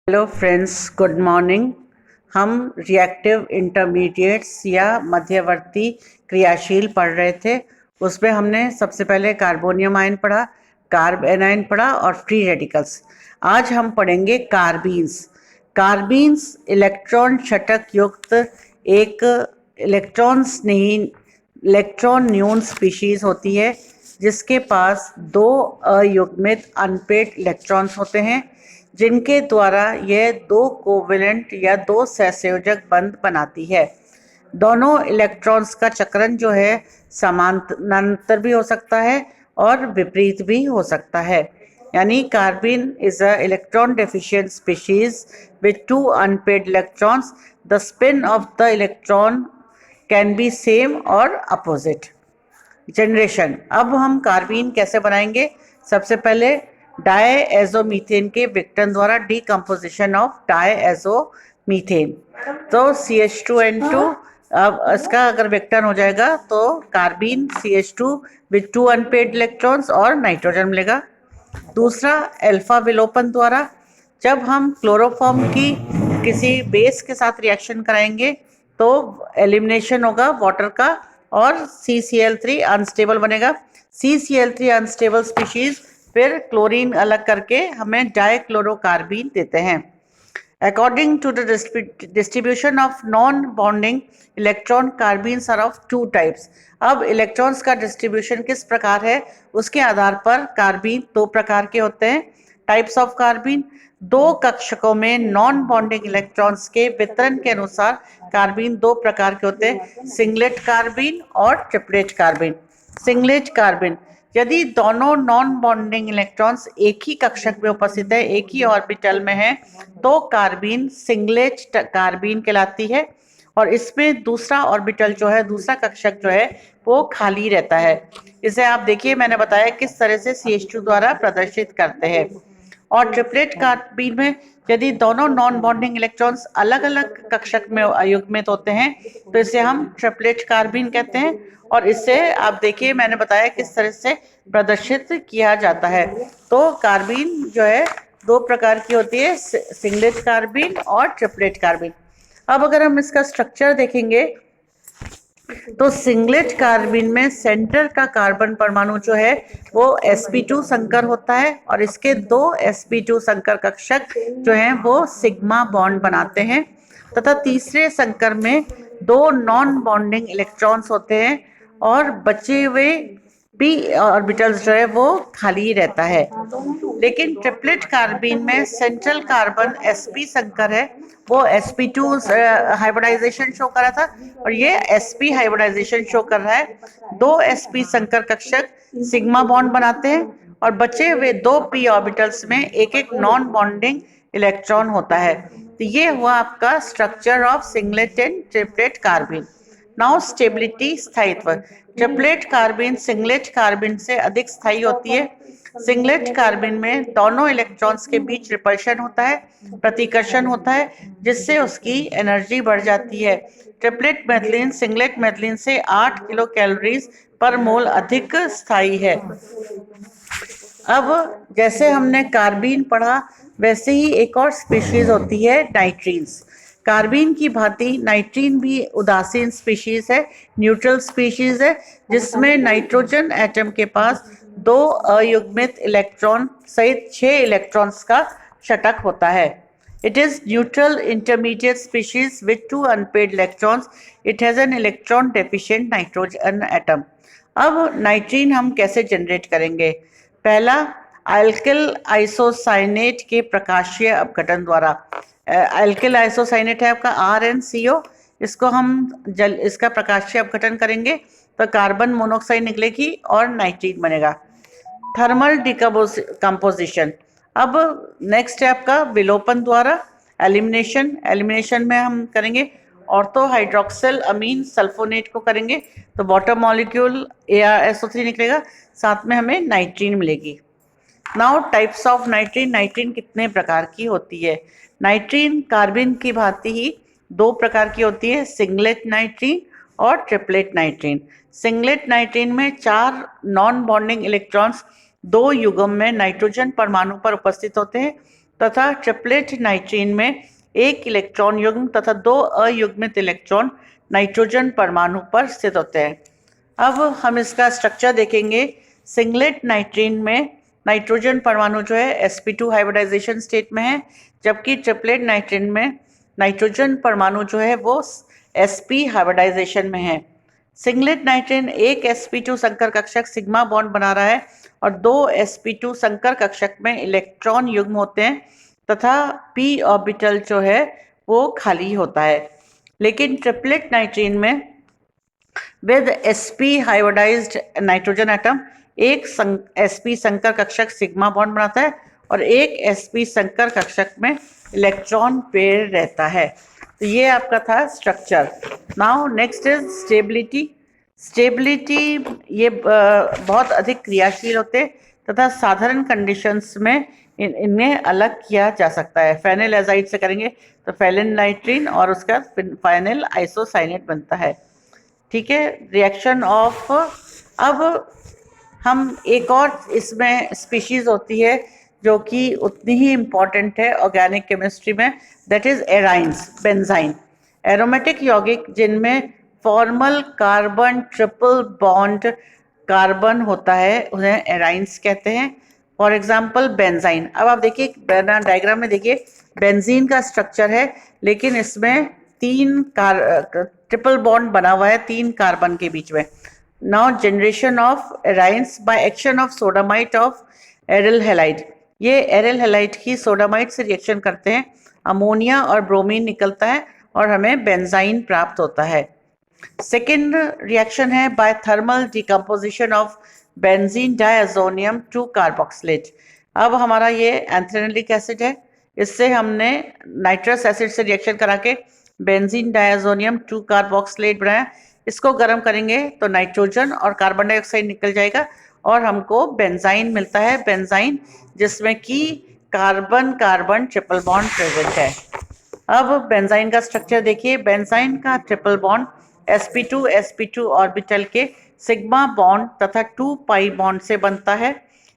Hello friends, good morning. हम reactive intermediates या मध्यवर्ती क्रियाशील पढ़ रहे थे। उसमें हमने सबसे पहले कार्बोनियम आयन पढ़ा, कार्ब एनायन पढ़ा और फ्री रेडिकल्स। आज हम पढ़ेंगे कार्बीन्स। कार्बीन्स इलेक्ट्रॉन षटक युक्त एक इलेक्ट्रॉन न्यून स्पीशीज होती है जिसके पास दो अयुग्मित अनपेड इलेक्ट्रॉन्स होते हैं, जिनके द्वारा यह दो कोवेलेंट या दो सहसंयोजक बंध बनाती है। दोनों इलेक्ट्रॉन्स का चक्रण जो है समानांतर भी हो सकता है और विपरीत भी हो सकता है। यानी carbene is a electron deficient species with to unpaired electrons. The spin off the electron can be same और अपोजिट। जनरेशन। अब हम कार्बीन कैसे बनाएंगे? सबसे पहले डायएजोमीथेन के विघटन द्वारा डीकम्पोजिशन ऑफ डायएजोमीथेन। तो CH2N2, अब इसका अगर विघटन हो जाएगा तो carbene CH2 with to unpaired electrons और नाइट्रोजन मिलेगा। दूसरा, अल्फा विलोपन द्वारा। जब हम क्लोरोफॉर्म की किसी बेस के साथ रिएक्शन कराएंगे तो एलिमिनेशन होगा वाटर का और CCl3 अनस्टेबल बनेगा। CCl3 अनस्टेबल स्पीशीज फिर क्लोरीन अलग करके हमें डाइक्लोरोकार्बीन देते हैं। According to the distribution of non-bonding electron, carbenes are of two types. अब इलेक्ट्रॉन्स का डिस्ट्रीब्यूशन किस प्रकार है उसके आधार पर कार्बीन दो प्रकार के होते हैं। Types of carbene. दो कक्षकों में नॉन बॉन्डिंग इलेक्ट्रॉन्स के वितरण के अनुसार कार्बीन दो प्रकार के होते हैं, सिंगलेट कार्बीन और ट्रिपलेट कार्बीन। सिंगलेट कार्बीन, यदि दोनों नॉन बॉन्डिंग इलेक्ट्रॉन्स एक ही कक्षक में उपस्थित है, एक ही ऑर्बिटल में है, तो कार्बीन सिंगलेट कार्बीन कहलाती है। और इसमें दूसरा ऑर्बिटल जो है, दूसरा कक्षक जो है वो खाली रहता है। इसे आप देखिए, मैंने बताया किस तरह से CH2 द्वारा प्रदर्शित करते हैं। और ट्रिपलेट कार्बीन में यदि दोनों नॉन बॉन्डिंग इलेक्ट्रॉन्स अलग अलग कक्षक में अयुग्मित होते हैं तो इसे हम ट्रिपलेट कार्बीन कहते हैं। और इससे आप देखिए, मैंने बताया किस तरह से प्रदर्शित किया जाता है। तो कार्बीन जो है दो प्रकार की होती है, सिंगलेट कार्बीन और ट्रिपलेट कार्बीन। अब अगर हम इसका स्ट्रक्चर देखेंगे तो सिंगलेट कार्बीन में सेंटर का कार्बन परमाणु जो है वो sp2 संकर होता है और इसके दो sp2 संकर कक्षक जो हैं वो सिग्मा बॉन्ड बनाते हैं, तथा तीसरे संकर में दो नॉन बॉन्डिंग इलेक्ट्रॉन्स होते हैं और बचे हुए p ऑर्बिटल्स जो है वो खाली रहता है। लेकिन ट्रिपलेट कार्बीन में सेंट्रल कार्बन sp संकर है, वो sp2 हाइब्रिडाइजेशन शो कर रहा था और ये sp हाइब्रिडाइजेशन शो कर रहा है। दो sp संकर कक्षक सिग्मा बॉन्ड बनाते हैं और बचे हुए दो p ऑर्बिटल्स में एक एक नॉन बॉन्डिंग इलेक्ट्रॉन होता है। तो ये हुआ आपका structure of singlet and triplet carbene. Now stability, स्थायित्व। ट्रिपलेट कार्बीन सिंगलेट कार्बीन से अधिक स्थायी होती है। सिंगलेट कार्बीन में दोनों इलेक्ट्रॉन्स के बीच रिपल्शन होता है, प्रतिकर्षण होता है, जिससे उसकी एनर्जी बढ़ जाती है। ट्रिपलेट मैथिलीन सिंगलेट मैथिलीन से 8 किलो कैलोरीज पर मोल अधिक स्थायी है। अब जैसे हमने कार्बीन पढ़ा वैसे ही एक और स्पीशीज होती है नाइट्रीन्स। कार्बीन की भांति नाइट्रीन भी उदासीन स्पीशीज है, न्यूट्रल स्पीशीज है, जिसमें नाइट्रोजन एटम के पास दो अयुग्मित इलेक्ट्रॉन सहित 6 इलेक्ट्रॉन्स का षटक होता है। It is neutral intermediate species with two unpaired electrons. It has an electron deficient nitrogen atom. अब नाइट्रीन हम कैसे जनरेट करेंगे? पहला, अल्किल आइसोसाइनेट के प्रकाशीय अपघटन द्वारा। अल्किल आइसोसाइनेट है आपका RnCO, इसको हम इसका प्रकाशीय अपघटन करेंगे तो कार्बन मोनोऑक्साइड निकलेगी और नाइट्रीन बनेगा। Thermal decomposition. अब नेक्स्ट है आपका विलोपन द्वारा एलिमिनेशन। एलिमिनेशन में हम करेंगे ऑर्थो हाइड्रोक्सिल अमीन सल्फोनेट को करेंगे तो वाटर मॉलिक्यूल ArSO3 निकलेगा, साथ में हमें नाइट्रीन मिलेगी। Now types of नाइट्रीन। नाइट्रीन कितने प्रकार की होती है? नाइट्रीन कार्बन की भांति ही दो प्रकार की होती है, सिंगलेट नाइट्रीन और ट्रिपलेट नाइट्रीन। सिंगलेट नाइट्रीन में 4 नॉन बॉन्डिंग इलेक्ट्रॉन्स दो युग्म में नाइट्रोजन परमाणु पर उपस्थित होते हैं, तथा ट्रिपलेट नाइट्रीन में एक इलेक्ट्रॉन युग्म तथा 2 अयुग्मित इलेक्ट्रॉन नाइट्रोजन परमाणु पर स्थित होते हैं। अब हम इसका स्ट्रक्चर देखेंगे। सिंगलेट नाइट्रीन में नाइट्रोजन परमाणु जो है sp2 हाइब्रिडाइजेशन स्टेट में है, जबकि ट्रिपलेट नाइट्रीन में नाइट्रोजन परमाणु जो है वो sp हाइब्रिडाइजेशन में है। सिंगलेट नाइट्रीन एक sp2 संकर कक्षक सिग्मा बॉन्ड बना रहा है और 2 sp2 संकर कक्षक में इलेक्ट्रॉन युग्म होते हैं तथा p ऑर्बिटल जो है वो खाली होता है। लेकिन ट्रिपलेट नाइट्रीन में with sp hybridised nitrogen atom एक sp संकर कक्षक सिग्मा बॉन्ड बनाता है और एक sp संकर कक्षक में इलेक्ट्रॉन पेयर रहता है। तो ये आपका था structure. Now next is stability. Stability ये बहुत अधिक क्रियाशील होते तथा साधारण कंडीशंस में इन्हें अलग किया जा सकता है। फेनिल एजाइड से करेंगे तो फेलिन नाइट्रीन और उसका फाइनल आइसोसाइनेट बनता है। ठीक है, रिएक्शन ऑफ। अब हम एक और इसमें स्पीशीज होती है जो कि उतनी ही इम्पॉर्टेंट है ऑर्गेनिक केमिस्ट्री में, दैट इज एराइंस, बेंजाइन। एरोमेटिक यौगिक जिनमें formal carbon triple bond carbon होता है उन्हें एराइंस कहते हैं। For example benzene. अब आप देखिए डायग्राम में, देखिए बेंजीन का स्ट्रक्चर है लेकिन इसमें 3 ट्रिपल बॉन्ड बना हुआ है 3 कार्बन के बीच में। Now generation of arynes by action of sodamide of aryl halide. ये एरिल हैलाइड की सोडामाइट से रिएक्शन करते हैं, अमोनिया और ब्रोमीन निकलता है और हमें बेंजाइन प्राप्त होता है। सेकेंड रिएक्शन है by thermal decomposition of benzene diazonium 2 carboxylate. अब हमारा ये एंथ्रेनलिक एसिड है, इससे हमने नाइट्रस एसिड से रिएक्शन करा के बेंजीन डायजोनियम 2 कार्बोक्सिलेट बनाया। इसको गर्म करेंगे तो नाइट्रोजन और कार्बन डाइऑक्साइड निकल जाएगा और हमको बेंजाइन मिलता है। बेंजाइन जिसमें कि carbon carbon triple bond present है। अब बेंजाइन का स्ट्रक्चर देखिए। बेंजाइन का ट्रिपल बॉन्ड sp2 ऑर्बिटल के सिग्मा बॉन्ड तथा 2 पाई बॉन्ड से बनता है।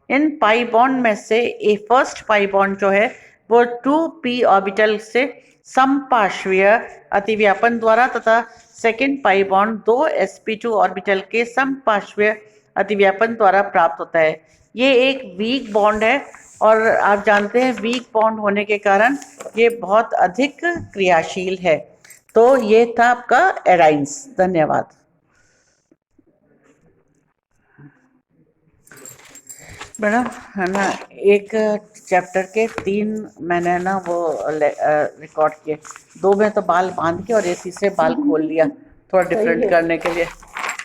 इन पाई बॉन्ड में से ए फर्स्ट पाई बॉन्ड जो है वो 2p ऑर्बिटल से समपार्श्वीय अतिव्यापन द्वारा तथा second pi bond 2 sp2 orbital के समपार्श्वीय अतिव्यापन द्वारा प्राप्त होता है। ये एक वीक बॉन्ड है और आप जानते हैं वीक बॉन्ड होने के कारण ये बहुत अधिक क्रियाशील है। तो ये था आपका एराइंस। धन्यवाद। मैडम है ना, एक चैप्टर के 3 मैंने ना वो रिकॉर्ड किए, 2 में तो बाल बांध के और एक तीसरे बाल खोल लिया थोड़ा डिफरेंट करने के लिए,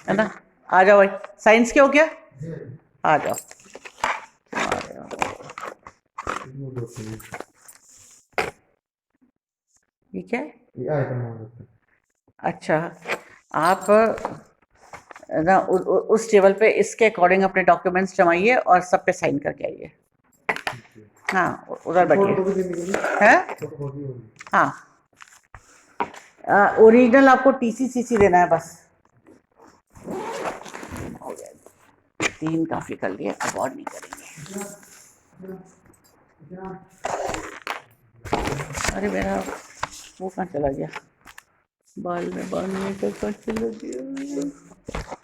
है ना। आ जाओ भाई, साइंस के हो क्या? आ जाओ। ठीक है, अच्छा आप ना उस टेबल पे इसके अकॉर्डिंग अपने डॉक्यूमेंट्स जमाइए और सब पे साइन करके आइए। हाँ उधर बैठिए। है हाँ, ओरिजिनल आपको TCCC देना है बस। हो गया, 3 काफी कर लिए, अब और नहीं करेंगे। अरे मेरा वो कहाँ चला गया, बाल में बाल में चला गया।